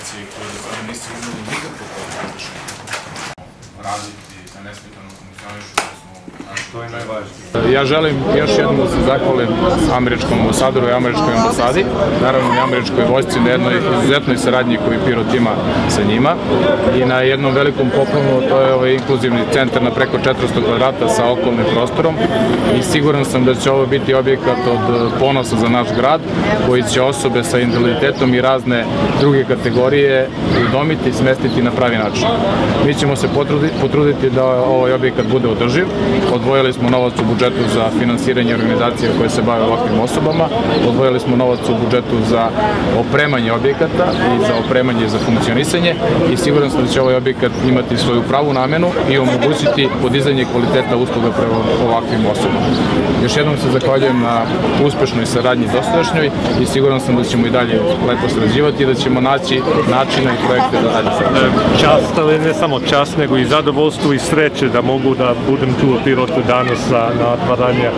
organizacije koje do sada niste imali nikakve potrebe raditi, da nesmetano funkcionišu, to je najvažnije. Ja želim još jednom da se zahvalim američkom ambasadoru i američkoj ambasadi, naravno i američkoj vojsci na jednoj izuzetnoj saradnji koju Pirot ima sa njima i na jednom velikom poklonu, to je ovaj inkluzivni centar na preko 400 kvadrata sa okolnim prostorom i siguran sam da će ovo biti objekat od ponosa za naš grad koji će osobe sa invaliditetom i razne druge kategorije udomiti i smestiti na pravi način. Mi ćemo se potruditi da ovaj objekat bude održiv. Odvojili smo novac u budžetu za finansiranje organizacija koje se bave ovakvim osobama, odvojili smo novac u budžetu za opremanje objekata i za opremanje za funkcionisanje i siguran sam da će ovaj objekat imati svoju pravu namenu i omogućiti podizanje kvaliteta usluga prema ovakvim osobama. Još jednom se zahvaljujem na uspešnoj saradnji dosadašnjoj i siguran sam da ćemo i dalje lepo sarađivati i da ćemo naći načina i projekte da dalje sarađujemo. Čast, ali ne samo čast, nego i zadovoljstvo i sreće da mogu da budem tu u Pirotu danas na otvaranje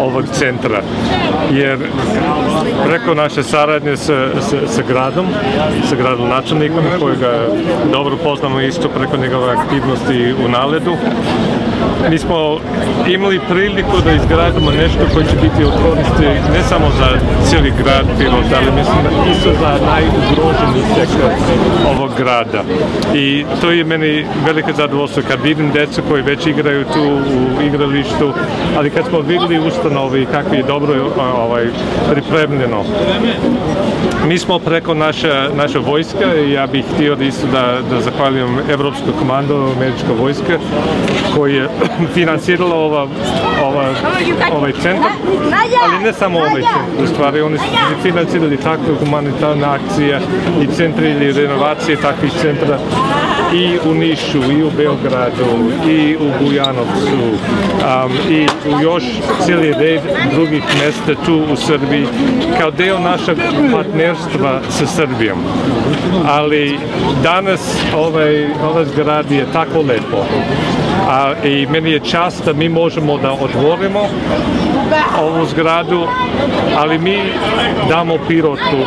ovog centra. Jer preko naše saradnje sa gradom načelnikom, kojega dobro poznamo isto preko njegove aktivnosti u Naledu, mi smo imali priliku da izgradimo nešto koje će biti od koristi ne samo za cijeli grad Pirot, ali mislim da isto za najugroženiji sektor ovog grada. I to je meni velike zadovoljstvo kad vidim djecu koji već igraju tu u igralištu, ali kad smo vidjeli ustanovi i kako je dobro pripremljeno. Mi smo preko naše vojske, i ja bih htio isto da zahvaljujem Evropsku komandu američke vojske koji je financirala ovaj centar, ali ne samo ovaj centar. U stvari, oni su financirali takve humanitarne akcije i centri ili renovacije takvih centra i u Nišu, i u Beogradu, i u Bujanovcu, i u još cijeli red drugih mjesta tu u Srbiji, kao deo našeg partnerstva sa Srbijom. Ali danas ovaj zgrad je tako lepo. I meni je čast da mi možemo da otvorimo ovu zgradu, ali mi damo Pirotu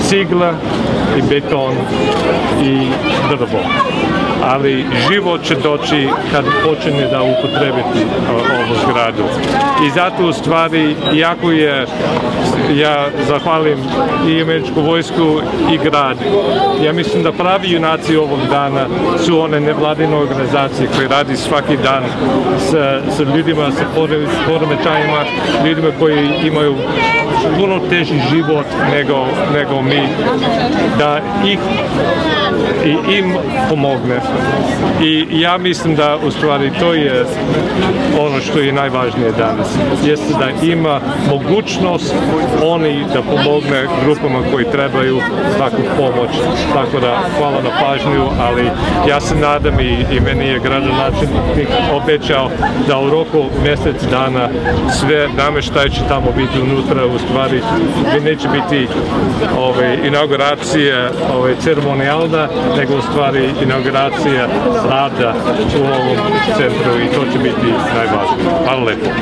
cigla i beton i drvo. Ali život će doći kad počne da upotrebiti ovu zgradu. I zato u stvari, iako ja zahvalim i američku vojsku i grad, ja mislim da pravi junaci ovog dana su one nevladine organizacije koje radi svaki dan sa ljudima, sa poremećajima, ljudima koji imaju puno teži život nego mi, da im pomogne. I ja mislim da u stvari to je ono što je najvažnije danas, jeste da ima mogućnost oni da pomogne grupama koji trebaju takvu pomoć. Tako da hvala na pažnju, ali ja se nadam i meni je gradonačelnik obećao da u roku mjesec dana sve namještaj će tamo biti unutra. U stvari neće biti inauguracija ceremonijalna, nego u stvari inauguracija rada u ovom centru i to će biti najvažnije. Hvala lepo.